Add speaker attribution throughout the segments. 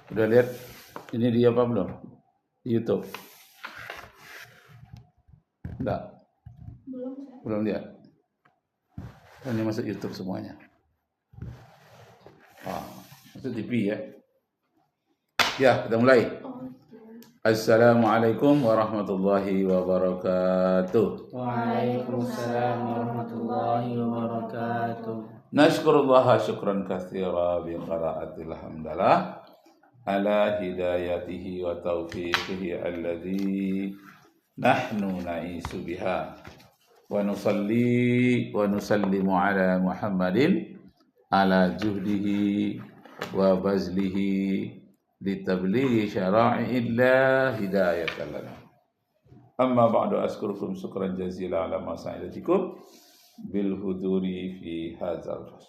Speaker 1: Udah lihat ini dia apa belum? Di YouTube. Enggak. Belum lihat. Ini masuk YouTube semuanya. Masuk TV ya. Ya, kita mulai. Assalamualaikum warahmatullahi wabarakatuh.
Speaker 2: Waalaikumsalam warahmatullahi wabarakatuh.
Speaker 1: Nashkurullaha syukran katsira bi qiraatil hamdalah ala hidayatihi wa taufiqihi alladzi nahnu na'isu biha wa nusalli wa nusallimu ala Muhammadin ala juhdihi wa bazlihi litablighi syara'i'illah hidayatan lana. Amma ba'du, askurukum syukran jazila ala masa'ilatikum bil huduri fi hadzal fasl.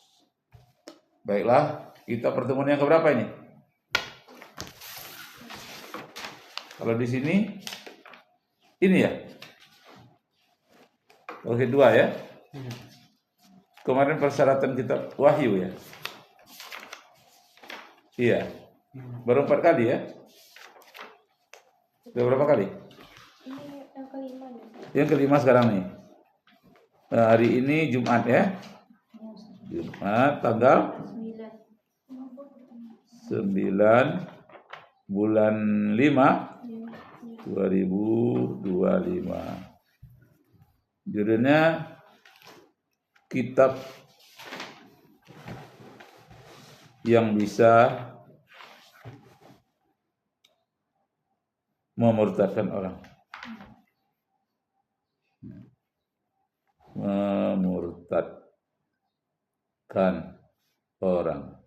Speaker 1: Baiklah, kita pertemuan yang keberapa ini? Kalau di sini ini ya. Tauhid 2 ya. Kemarin persyaratan kitab Wahyu ya. Iya. Baru 4 kali ya. Sudah berapa kali?
Speaker 3: Ini yang kelima.
Speaker 1: Yang kelima sekarang nih. Nah, hari ini Jumat ya. Jumat tanggal 9 bulan 5 2025. Judulnya kitab yang bisa memurtadkan orang. Memurtadkan orang.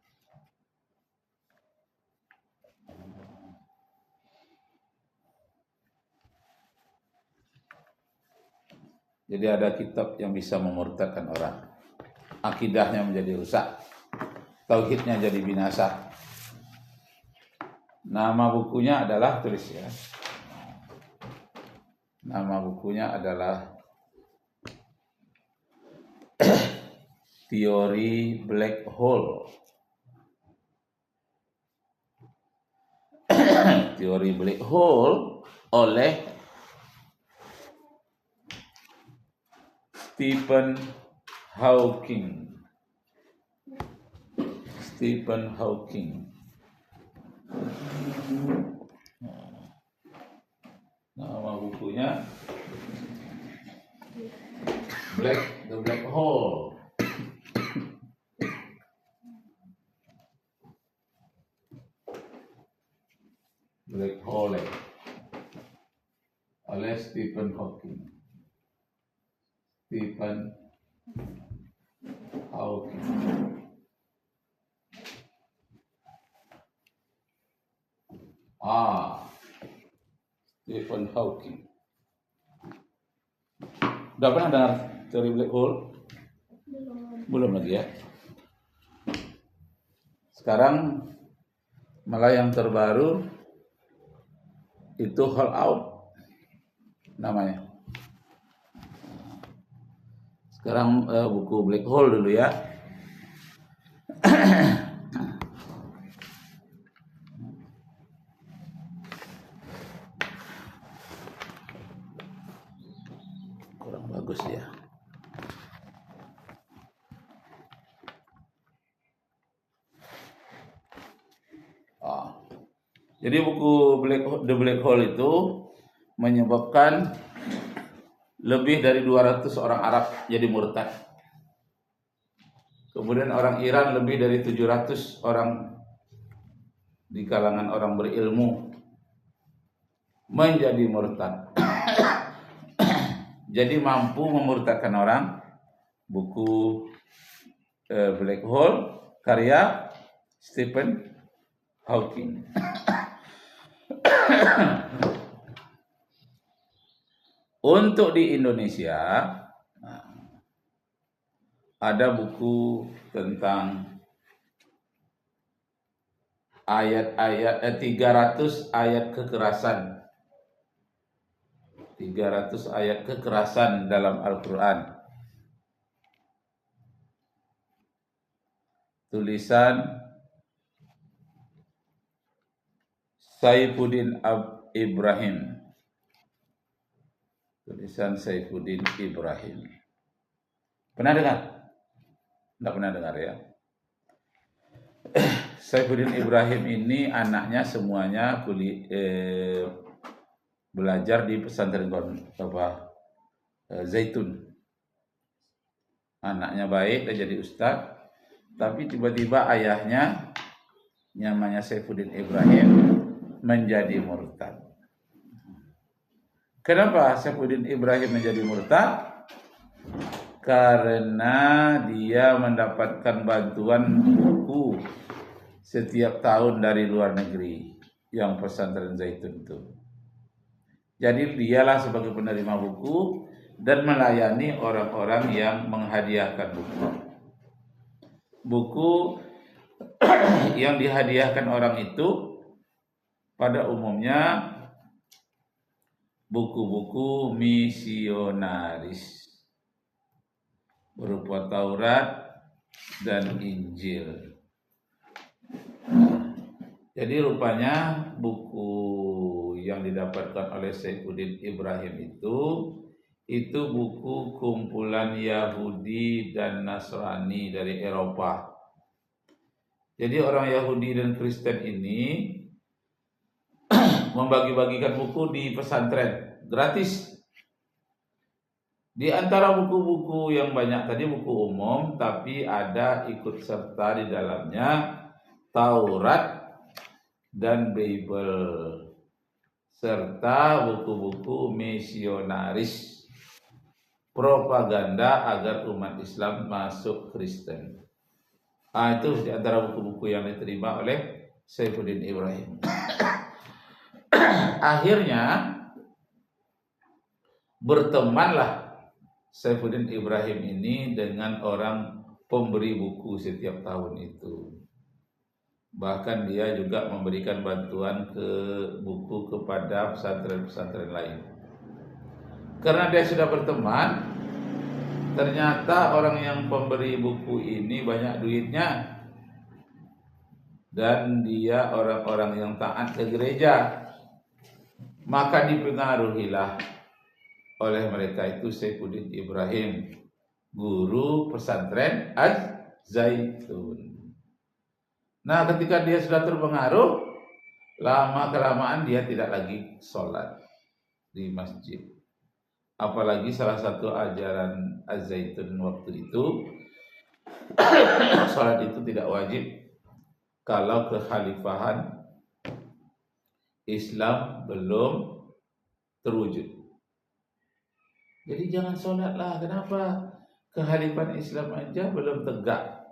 Speaker 1: Jadi ada kitab yang bisa memurtadkan orang. Akidahnya menjadi rusak. Tauhidnya jadi binasa. Nama bukunya adalah, tulis ya. Nama bukunya adalah Teori Black Hole. Teori Black Hole oleh Stephen Hawking. Stephen Hawking. Nama bukunya The Black Hole. Black Hole oleh Stephen Hawking. Stephen Hawking. Stephen Hawking. Udah pernah dengar teori black hole? Belum lagi ya. Sekarang malah yang terbaru itu Hole Out namanya. Sekarang buku Black Hole dulu ya. Kurang bagus ya. Jadi buku The Black Hole itu menyebabkan lebih dari 200 orang Arab jadi murtad. Kemudian orang Iran lebih dari 700 orang di kalangan orang berilmu menjadi murtad. Jadi mampu memurtadkan orang. Buku Black Hole karya Stephen Hawking. Untuk di Indonesia ada buku tentang ayat-ayat 300 ayat kekerasan. 300 ayat kekerasan dalam Al-Qur'an. Tulisan Saifuddin Ibrahim. Tulisan Saifuddin Ibrahim. Pernah dengar? Enggak pernah dengar ya. Saifuddin Ibrahim ini anaknya semuanya belajar di pesantren Zaitun. Anaknya baik dan jadi ustadz, tapi tiba-tiba ayahnya namanya Saifuddin Ibrahim menjadi murtad. Kenapa Saifuddin Ibrahim menjadi murtad? Karena dia mendapatkan bantuan buku setiap tahun dari luar negeri yang pesantren Zaitun itu. Jadi dialah sebagai penerima buku dan melayani orang-orang yang menghadiahkan buku. Buku yang dihadiahkan orang itu pada umumnya buku-buku misionaris berupa Taurat dan Injil. Jadi rupanya buku yang didapatkan oleh Saifuddin Ibrahim itu buku kumpulan Yahudi dan Nasrani dari Eropa. Jadi orang Yahudi dan Kristen ini membagi-bagikan buku di pesantren gratis. Di antara buku-buku yang banyak tadi buku umum, tapi ada ikut serta di dalamnya Taurat dan Bible serta buku-buku misionaris propaganda agar umat Islam masuk Kristen. Itu di antara buku-buku yang diterima oleh Saifuddin Ibrahim. Akhirnya bertemanlah Saifuddin Ibrahim ini dengan orang pemberi buku setiap tahun itu. Bahkan dia juga memberikan bantuan ke buku kepada pesantren-pesantren lain. Karena dia sudah berteman, ternyata orang yang pemberi buku ini banyak duitnya. Dan dia orang-orang yang taat ke gereja. Maka dipengaruhilah oleh mereka itu Saifuddin Ibrahim, guru pesantren Az-Zaitun. Nah, ketika dia sudah terpengaruh, lama-kelamaan dia tidak lagi sholat di masjid. Apalagi salah satu ajaran Az-Zaitun waktu itu, sholat itu tidak wajib kalau kekhalifahan Islam belum terwujud. Jadi jangan sholatlah. Kenapa? Kekhalifahan Islam aja belum tegak.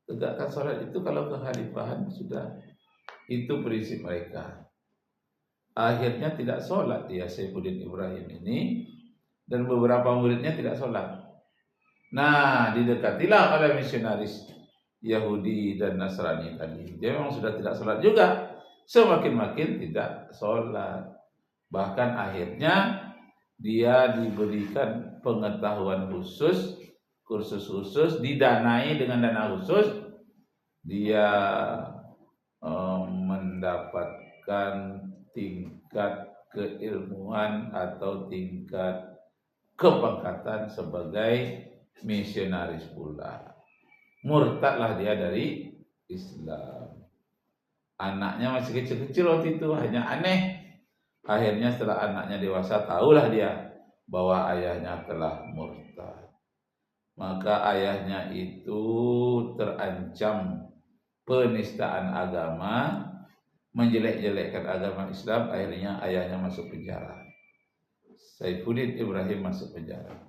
Speaker 1: Tegakkan sholat itu kalau kekhalifahan sudah. Itu prinsip mereka. Akhirnya tidak sholat dia Saifuddin Ibrahim ini. Dan beberapa muridnya tidak sholat. Nah, didekatilah oleh misionaris Yahudi dan Nasrani tadi. Dia memang sudah tidak sholat juga. Semakin-makin tidak sholat. Bahkan akhirnya dia diberikan pengetahuan khusus, kursus khusus, didanai dengan dana khusus. Dia mendapatkan tingkat keilmuan atau tingkat kepangkatan sebagai misionaris pula. Murtadlah dia dari Islam. Anaknya masih kecil-kecil waktu itu, hanya aneh. Akhirnya setelah anaknya dewasa, tahulah dia bahwa ayahnya telah murtad. Maka ayahnya itu terancam penistaan agama, menjelek-jelekkan agama Islam. Akhirnya ayahnya masuk penjara. Saifuddin Ibrahim masuk penjara.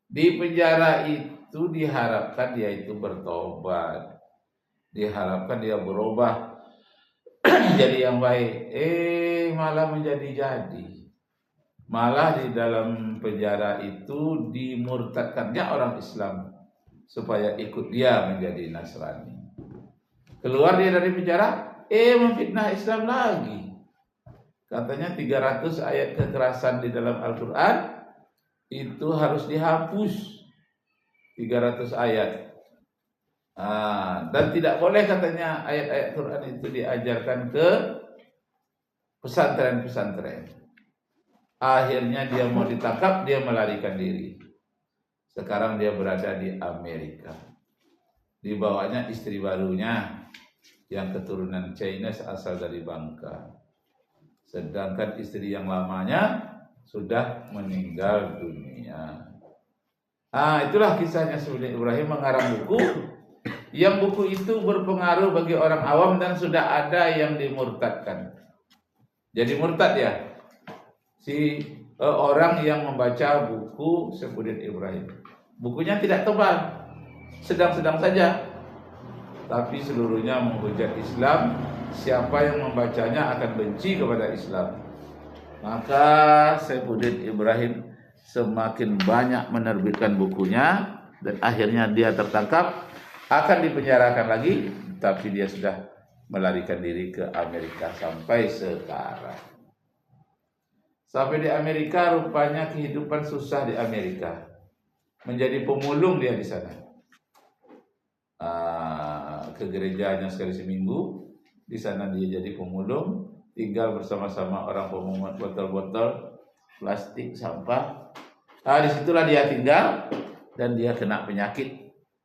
Speaker 1: Di penjara itu diharapkan dia itu bertobat, diharapkan dia berubah jadi yang baik. Malah menjadi-jadi. Malah di dalam penjara itu dimurtadkannya orang Islam supaya ikut dia menjadi Nasrani. Keluar dia dari penjara, memfitnah Islam lagi. Katanya 300 ayat kekerasan di dalam Al-Quran itu harus dihapus. 300 ayat. Dan tidak boleh katanya ayat-ayat Quran itu diajarkan ke pesantren-pesantren. Akhirnya dia mau ditangkap, dia melarikan diri. Sekarang dia berada di Amerika. Dibawanya istri barunya yang keturunan Chinese asal dari Bangka. Sedangkan istri yang lamanya sudah meninggal dunia. Itulah kisahnya Sayyidina Ibrahim mengarang buku. Yang buku itu berpengaruh bagi orang awam dan sudah ada yang dimurtadkan. Jadi murtad ya si orang yang membaca buku Saifuddin Ibrahim. Bukunya tidak tebal, sedang-sedang saja, tapi seluruhnya menghujat Islam. Siapa yang membacanya akan benci kepada Islam. Maka Saifuddin Ibrahim semakin banyak menerbitkan bukunya dan akhirnya dia tertangkap, akan dipenjarakan lagi, tapi dia sudah melarikan diri ke Amerika sampai sekarang. Sampai di Amerika rupanya kehidupan susah di Amerika. Menjadi pemulung dia di sana. Ke gerejanya sekali seminggu. Di sana dia jadi pemulung, tinggal bersama-sama orang pemungut botol-botol plastik sampah. Disitulah dia tinggal dan dia kena penyakit.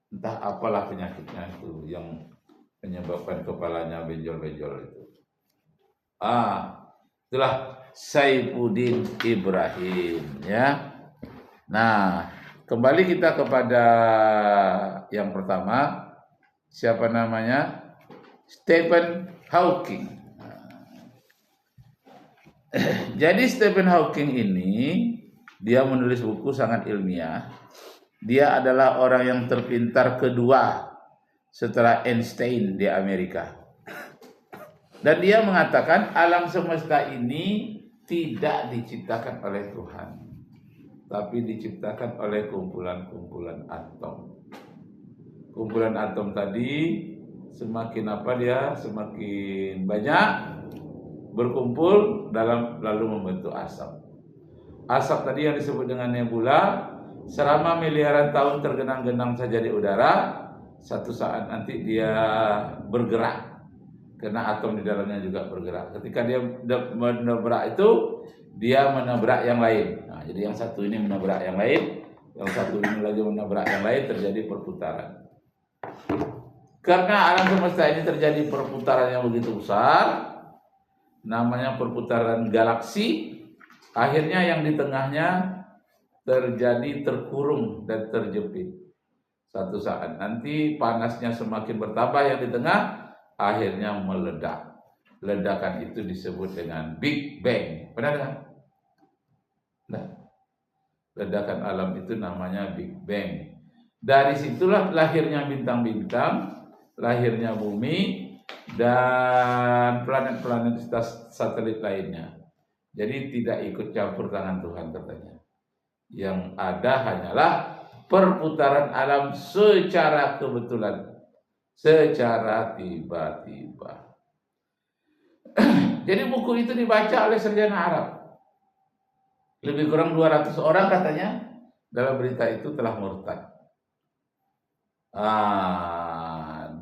Speaker 1: Entah apalah penyakitnya itu yang menyebabkan kepalanya benjol-benjol itu. Itulah Saifuddin Ibrahim ya. Nah, kembali kita kepada yang pertama. Siapa namanya? Stephen Hawking. Jadi Stephen Hawking ini dia menulis buku sangat ilmiah. Dia adalah orang yang terpintar kedua setelah Einstein di Amerika. Dan dia mengatakan alam semesta ini tidak diciptakan oleh Tuhan, tapi diciptakan oleh kumpulan-kumpulan atom. Kumpulan atom tadi semakin semakin banyak berkumpul lalu membentuk asap. Asap tadi yang disebut dengan nebula selama miliaran tahun tergenang-genang saja di udara, satu saat nanti dia bergerak karena atom di dalamnya juga bergerak. Ketika dia menabrak itu, dia menabrak yang lain. Jadi yang satu ini menabrak yang lain, yang satu ini lagi menabrak yang lain, terjadi perputaran. Karena alam semesta ini terjadi perputaran yang begitu besar, namanya perputaran galaksi. Akhirnya yang di tengahnya terjadi terkurung dan terjepit. Satu saat nanti panasnya semakin bertambah yang di tengah, akhirnya meledak. Ledakan itu disebut dengan Big Bang. Pernah dengar? Nah, ledakan alam itu namanya Big Bang. Dari situlah lahirnya bintang-bintang, lahirnya bumi, dan planet-planet satelit lainnya. Jadi tidak ikut campur tangan Tuhan katanya. Yang ada hanyalah perputaran alam secara kebetulan, secara tiba-tiba. Jadi buku itu dibaca oleh sarjana Arab. Lebih kurang 200 orang katanya dalam berita itu telah murtad.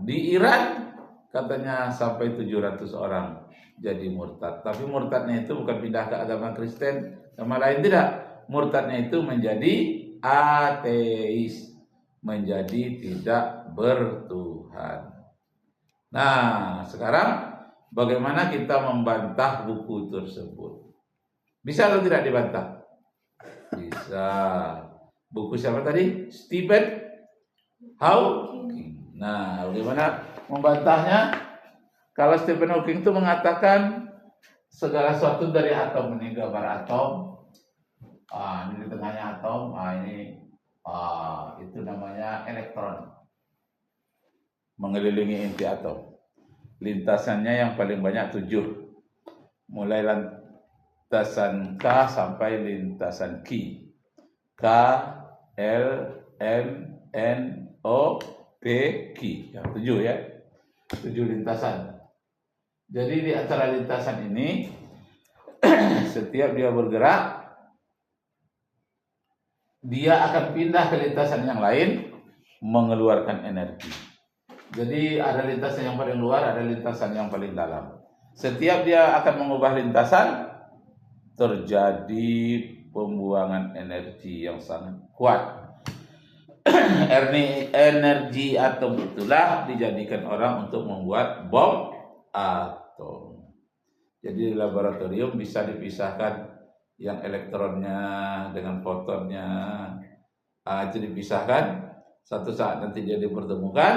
Speaker 1: Di Iran katanya sampai 700 orang jadi murtad. Tapi murtadnya itu bukan pindah ke agama Kristen sama lain, tidak. Murtadnya itu menjadi ateis, menjadi tidak bertuhan. Nah, sekarang bagaimana kita membantah buku tersebut? Bisa atau tidak dibantah? Bisa. Buku siapa tadi? Stephen Hawking. Nah, bagaimana membantahnya? Kalau Stephen Hawking itu mengatakan segala sesuatu dari atom, ini gambar atom. Ini di tengahnya atom. Itu namanya elektron. Mengelilingi inti atom. Lintasannya yang paling banyak 7. Mulai lintasan K sampai lintasan Q. K, L, M, N, O, P, Q. Yang 7 ya. 7 lintasan. Jadi di antara lintasan ini setiap dia bergerak, dia akan pindah ke lintasan yang lain mengeluarkan energi. Jadi ada lintasan yang paling luar, ada lintasan yang paling dalam. Setiap dia akan mengubah lintasan, terjadi pembuangan energi yang sangat kuat. Energi atom itulah dijadikan orang untuk membuat bom atom. Jadi di laboratorium bisa dipisahkan yang elektronnya dengan fotonnya, itu dipisahkan. Satu saat nanti dia dipertemukan,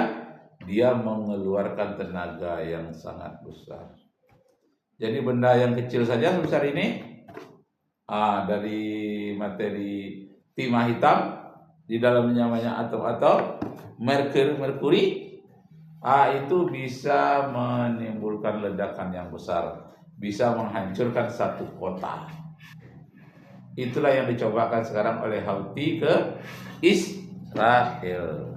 Speaker 1: dia mengeluarkan tenaga yang sangat besar. Jadi benda yang kecil saja sebesar ini, dari materi timah hitam, di dalamnya banyak atom-atom merkuri, itu bisa menimbulkan ledakan yang besar, bisa menghancurkan satu kota. Itulah yang dicobakan sekarang oleh Houthi ke Israel.